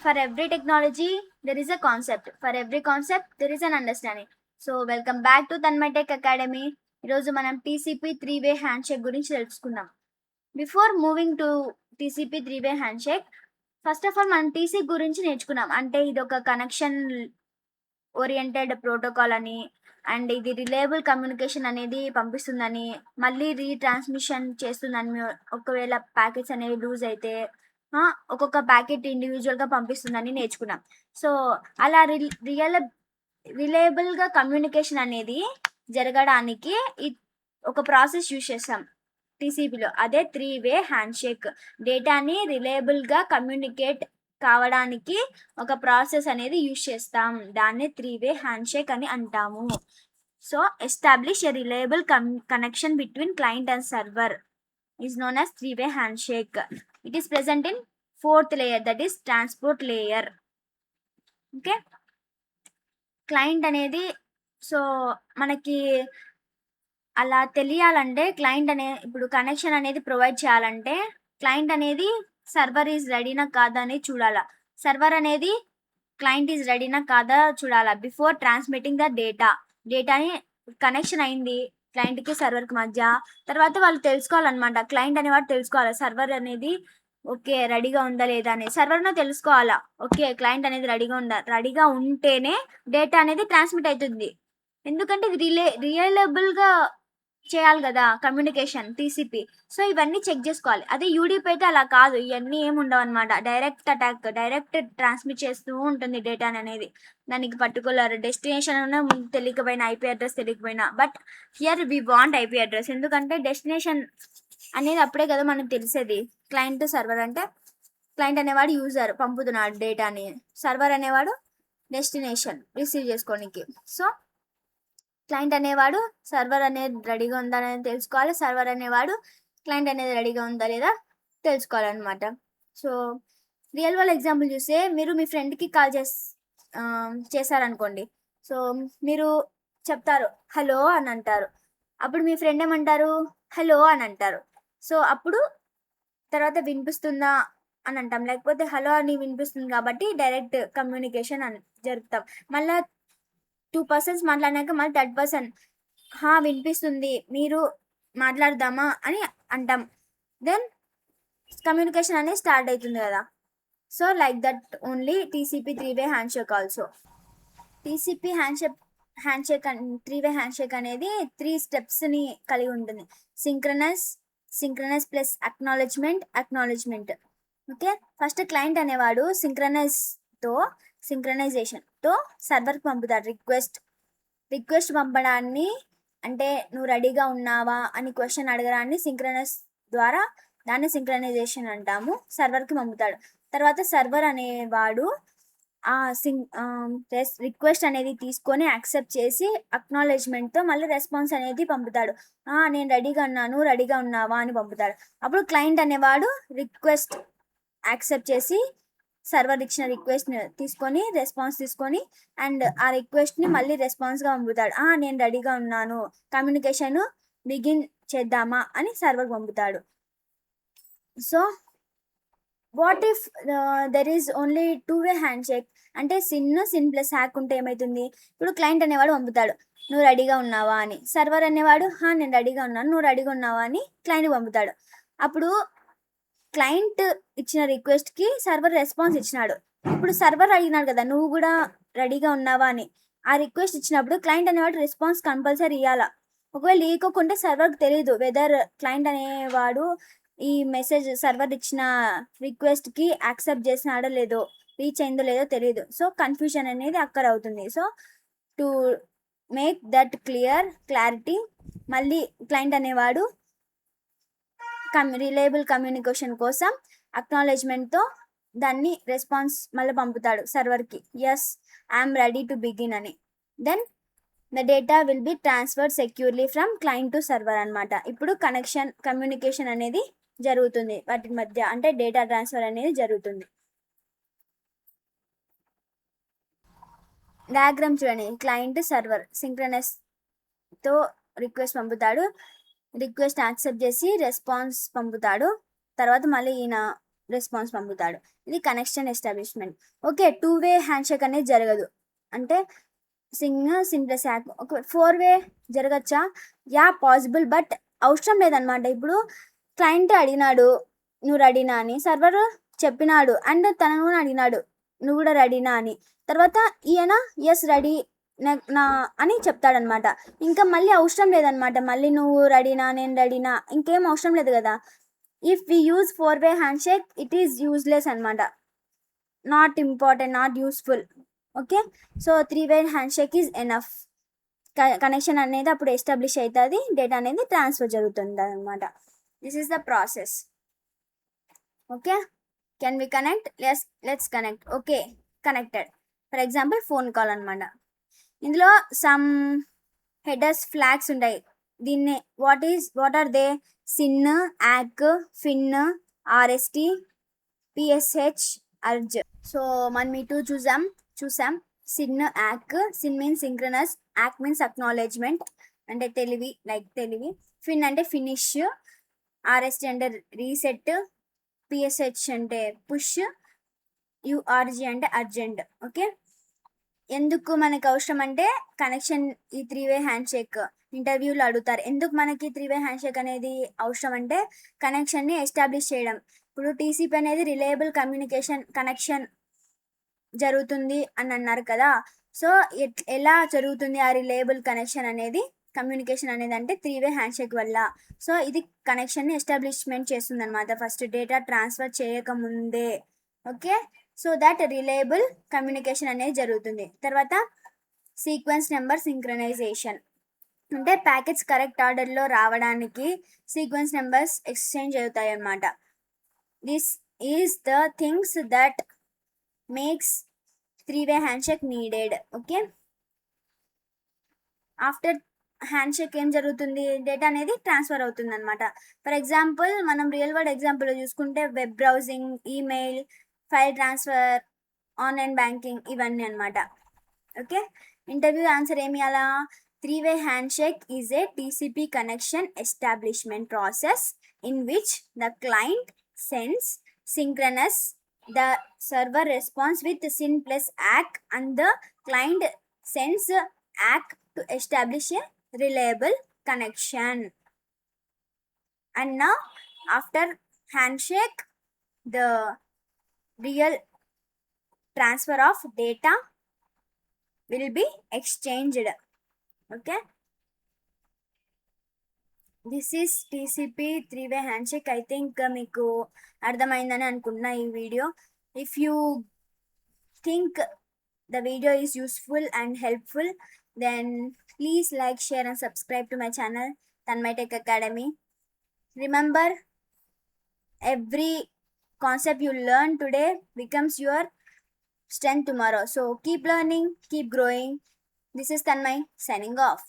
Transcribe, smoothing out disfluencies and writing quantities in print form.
For every technology, there is a concept. For every concept, there is an understanding. So welcome back to తన్మటెక్ academy. ఈరోజు మనం TCP 3-వే handshake గురించి తెలుసుకుందాం. Before moving to TCP 3-వే handshake, first of all మనం TC గురించి నేర్చుకున్నాం. అంటే ఇది ఒక కనెక్షన్ ఓరియంటెడ్ ప్రోటోకాల్ అని, అండ్ ఇది రిలయబుల్ కమ్యూనికేషన్ అనేది పంపిస్తుందని, మళ్ళీ రీట్రాన్స్మిషన్ చేస్తుందని, ఒకవేళ ప్యాకెట్స్ అనేవి లూజ్ అయితే ఒక్కొక్క ప్యాకెట్ ఇండివిజువల్గా పంపిస్తుందని నేర్చుకున్నాం. సో అలా రిలయబుల్గా కమ్యూనికేషన్ అనేది జరగడానికి ఒక ప్రాసెస్ యూజ్ చేస్తాం టీసీపీలో. అదే 3-వే హ్యాండ్షేక్. డేటాని రిలయబుల్గా కమ్యూనికేట్ కావడానికి ఒక ప్రాసెస్ అనేది యూజ్ చేస్తాం. దాన్ని 3-వే హ్యాండ్షేక్ అని అంటాము. So establish a reliable connection between client and server is known as 3-way handshake. It is present in 4th layer, that is transport layer. Okay, client అనేది so మనకి అలా తెలియాలంటే క్లయింట్ ఇప్పుడు కనెక్షన్ అనేది ప్రొవైడ్ చేయాలంటే client అనేది server is రెడీనా కాదా అని చూడాలా. సర్వర్ అనేది క్లయింట్ ఈజ్ రెడీనా కాదా చూడాలా బిఫోర్ ట్రాన్స్మిటింగ్ ద డేటాని కనెక్షన్ అయింది క్లయింట్కి సర్వర్కి మధ్య. తర్వాత వాళ్ళు తెలుసుకోవాలన్నమాట, క్లయింట్ అనేవాడు తెలుసుకోవాలి సర్వర్ అనేది ఓకే రెడీగా ఉందా లేదా అని. సర్వర్ను తెలుసుకోవాలా, ఓకే క్లయింట్ అనేది రెడీగా ఉంటేనే డేటా అనేది ట్రాన్స్మిట్ అవుతుంది. ఎందుకంటే ఇది రియలబుల్గా చేయాలి కదా కమ్యూనికేషన్ టీసీపీ. సో ఇవన్నీ చెక్ చేసుకోవాలి. అదే యూడీపీ అయితే అలా కాదు, ఇవన్నీ ఏమి ఉండవు అనమాట. డైరెక్ట్ ట్రాన్స్మిట్ చేస్తూ ఉంటుంది డేటా అనేది. దానికి పర్టికులర్ డెస్టినేషన్ తెలియకపోయినా, ఐపీ అడ్రస్ తెలియకపోయినా. But here we want IP address, ఎందుకంటే డెస్టినేషన్ అనేది అప్పుడే కదా మనకు తెలిసేది. క్లయింట్ సర్వర్ అంటే క్లయింట్ అనేవాడు యూజర్ పంపుతున్నాడు డేటాని, సర్వర్ అనేవాడు డెస్టినేషన్ రిసీవ్ చేసుకోనికి. సో క్లయింట్ అనేవాడు సర్వర్ అనేది రెడీగా ఉందా అనేది తెలుసుకోవాలి, సర్వర్ అనేవాడు క్లయింట్ అనేది రెడీగా ఉందా లేదా తెలుసుకోవాలన్నమాట. సో రియల్ వరల్డ్ ఎగ్జాంపుల్ చూస్తే, మీరు మీ ఫ్రెండ్కి కాల్ చేశారనుకోండి. సో మీరు చెప్తారు హలో అని అంటారు. అప్పుడు మీ ఫ్రెండ్ ఏమంటారు హలో అని అంటారు. సో అప్పుడు తర్వాత వినిపిస్తుందా అని అంటాం, లేకపోతే హలో అని వినిపిస్తుంది కాబట్టి డైరెక్ట్ కమ్యూనికేషన్ అని జరుపుతాం. మళ్ళీ 2 persons మాట్లాడినాక మళ్ళీ 3rd person వినిపిస్తుంది మీరు మాట్లాడదామా అని అంటాం. దెన్ కమ్యూనికేషన్ అనేది స్టార్ట్ అవుతుంది కదా. So like that only TCP 3-వే హ్యాండ్షేక్ ఆల్సో. టీసీపీ హ్యాండ్షేక్ 3-వే హ్యాండ్షేక్ అనేది 3 స్టెప్స్ని కలిగి ఉంటుంది. Synchronize plus acknowledgement. Okay, first client అనేవాడు సింక్రనైజేషన్తో సర్వర్కి పంపుతాడు రిక్వెస్ట్ పంపడాన్ని. అంటే నువ్వు రెడీగా ఉన్నావా అని క్వశ్చన్ అడగడాన్ని సింక్రనైజ్ ద్వారా దాన్ని సింక్రనైజేషన్ అంటాము. సర్వర్కి పంపుతాడు. తర్వాత సర్వర్ అనేవాడు ఆ రిక్వెస్ట్ అనేది తీసుకొని యాక్సెప్ట్ చేసి అక్నాలెడ్జ్మెంట్తో మళ్ళీ రెస్పాన్స్ అనేది పంపుతాడు. నేను రెడీగా ఉన్నాను, రెడీగా ఉన్నావా అని పంపుతాడు. అప్పుడు క్లయింట్ అనేవాడు రిక్వెస్ట్ యాక్సెప్ట్ చేసి సర్వర్ ఇచ్చిన రిక్వెస్ట్ని తీసుకొని రెస్పాన్స్ తీసుకొని అండ్ ఆ రిక్వెస్ట్ని మళ్ళీ రెస్పాన్స్గా పంపుతాడు. నేను రెడీగా ఉన్నాను, కమ్యూనికేషన్ బిగిన్ చేద్దామా అని సర్వర్ పంపుతాడు. So what if there is only two way handshake అంటే సిన్ ప్లస్ హ్యాక్ ఉంటే ఏమవుతుంది? ఇప్పుడు క్లయింట్ అనేవాడు పంపుతాడు నువ్వు రెడీగా ఉన్నావా అని, సర్వర్ అనేవాడు నేను రెడీగా ఉన్నాను, నువ్వు రెడీగా ఉన్నావా అని క్లయింట్ పంపుతాడు. అప్పుడు క్లయింట్ ఇచ్చిన రిక్వెస్ట్కి సర్వర్ రెస్పాన్స్ ఇచ్చినాడు. ఇప్పుడు సర్వర్ అడిగినాడు కదా నువ్వు కూడా రెడీగా ఉన్నావా అని. ఆ రిక్వెస్ట్ ఇచ్చినప్పుడు క్లయింట్ అనేవాడు రెస్పాన్స్ కంపల్సరీ ఇవ్వాలా. ఒకవేళ ఇవ్వకుంటే సర్వర్కి తెలియదు వెదర్ క్లయింట్ అనేవాడు ఈ మెసేజ్ సర్వర్ ఇచ్చిన రిక్వెస్ట్కి యాక్సెప్ట్ చేసినాడో లేదో, రీచ్ అయిందో లేదో తెలియదు. సో కన్ఫ్యూజన్ అనేది అక్కడ అవుతుంది. So to make that clarity మళ్ళీ క్లయింట్ అనేవాడు రిలయబుల్ కమ్యూనికేషన్ కోసం అక్నాలెడ్జ్మెంట్తో దాన్ని రెస్పాన్స్ మళ్ళీ పంపుతాడు సర్వర్కి, yes I'm ready to begin అని. Then the data will be transferred securely from client to server అనమాట. ఇప్పుడు కమ్యూనికేషన్ అనేది జరుగుతుంది వాటి మధ్య, అంటే డేటా ట్రాన్స్ఫర్ అనేది జరుగుతుంది. డయాగ్రామ్ చూడండి, క్లయింట్ సర్వర్ సింక్రనైజ్తో రిక్వెస్ట్ పంపుతాడు, రిక్వెస్ట్ యాక్సెప్ట్ చేసి రెస్పాన్స్ పంపుతాడు. తర్వాత మళ్ళీ ఈయన రెస్పాన్స్ పంపుతాడు. ఇది కనెక్షన్ ఎస్టాబ్లిష్మెంట్. ఓకే, 2-వే హ్యాండ్షేక్ అనేది జరగదు అంటే సింప్లెస్ యాక్. ఒక 4-వే జరగచ్చా? యా, పాసిబుల్, బట్ అవసరం లేదనమాట. ఇప్పుడు క్లయింట్ అడిగినాడు నువ్వు రెడీనా అని, సర్వర్ చెప్పినాడు అండ్ తనను కూడా అడిగినాడు నువ్వు కూడా రెడీనా అని. తర్వాత ఈయన ఎస్ రెడీ నా అని చెప్తాడనమాట. ఇంకా మళ్ళీ అవసరం లేదనమాట, మళ్ళీ నువ్వు రెడీనా నేను రెడీనా ఇంకేం అవసరం లేదు కదా. ఇఫ్ వి యూజ్ 4-వే హ్యాండ్షేక్ ఇట్ ఈస్ యూజ్లెస్ అనమాట, not important, not useful. Okay, so 3-వే హ్యాండ్షేక్ ఈజ్ ఎనఫ్. కనెక్షన్ అనేది అప్పుడు ఎస్టాబ్లిష్ అవుతుంది, డేటా అనేది ట్రాన్స్ఫర్ జరుగుతుంది అనమాట. This is the process. Okay, can we connect? Let's connect. Okay, connected. For example phone call అనమాట. ఇందులో సమ్ హెడర్స్ ఫ్లాగ్స్ ఉంటాయి. దీన్ని what are they? SYN, ACK, FIN, RST, PSH, URG. సో మనం ఇటు చూసాం సిన్, యాక్. సిన్ మీన్స్ సింక్రనస్, యాక్ means acknowledgement అంటే తెలివి, లైక్ తెలివి. ఫిన్ అంటే ఫినిష్, ఆర్ఎస్టి అంటే రీసెట్, పిఎస్హెచ్ అంటే పుష్, యుఆర్జి అంటే అర్జెంట్. ఓకే, ఎందుకు మనకు అవసరం అంటే కనెక్షన్, ఈ 3-వే హ్యాండ్షేక్ ఇంటర్వ్యూలో అడుగుతారు. ఎందుకు మనకి 3-వే హ్యాండ్షేక్ అనేది అవసరం అంటే కనెక్షన్ని ఎస్టాబ్లిష్ చేయడం. ఇప్పుడు టీసీపీ అనేది రిలయబుల్ కమ్యూనికేషన్ కనెక్షన్ జరుగుతుంది అని అన్నారు కదా. సో ఎలా జరుగుతుంది ఆ రిలయబుల్ కనెక్షన్ అనేది, కమ్యూనికేషన్ అనేది అంటే 3-వే హ్యాండ్షేక్ వల్ల. సో ఇది కనెక్షన్ని ఎస్టాబ్లిష్మెంట్ చేస్తుంది అనమాట, ఫస్ట్ డేటా ట్రాన్స్ఫర్ చేయకముందే. Okay, so that reliable communication అనేది జరుగుతుంది. తర్వాత సీక్వెన్స్ నెంబర్ సింక్రనైజేషన్ అంటే ప్యాకెట్స్ కరెక్ట్ ఆర్డర్లో రావడానికి సీక్వెన్స్ నెంబర్స్ ఎక్స్చేంజ్ అవుతాయి అన్నమాట. This is the things that makes 3-వే handshake needed. Okay, after handshake ఏం జరుగుతుంది? డేటా అనేది ట్రాన్స్ఫర్ అవుతుంది అనమాట. ఫర్ ఎగ్జాంపుల్ మనం రియల్ వరల్డ్ ఎగ్జాంపుల్ చూసుకుంటే web browsing, email, file transfer, online banking, ఇవన్నీ అనమాట. ఓకే, ఇంటర్వ్యూ ఆన్సర్ ఏమి అలా? 3-వే handshake is a TCP connection establishment process in which the client sends synchronous, the server response with syn plus ack and the client sends ack to establish a reliable connection. And now after handshake the real transfer of data will be exchanged. Okay, this is TCP 3-way handshake. I think మీకు అర్థమైందని అనుకుంటున్నా ఈ video. If you think the video is useful and helpful, then please like, share and subscribe to my channel Tanmay Tech Academy. Remember, every concept you learn today becomes your strength tomorrow. So keep learning, keep growing. This is Tanmay signing off.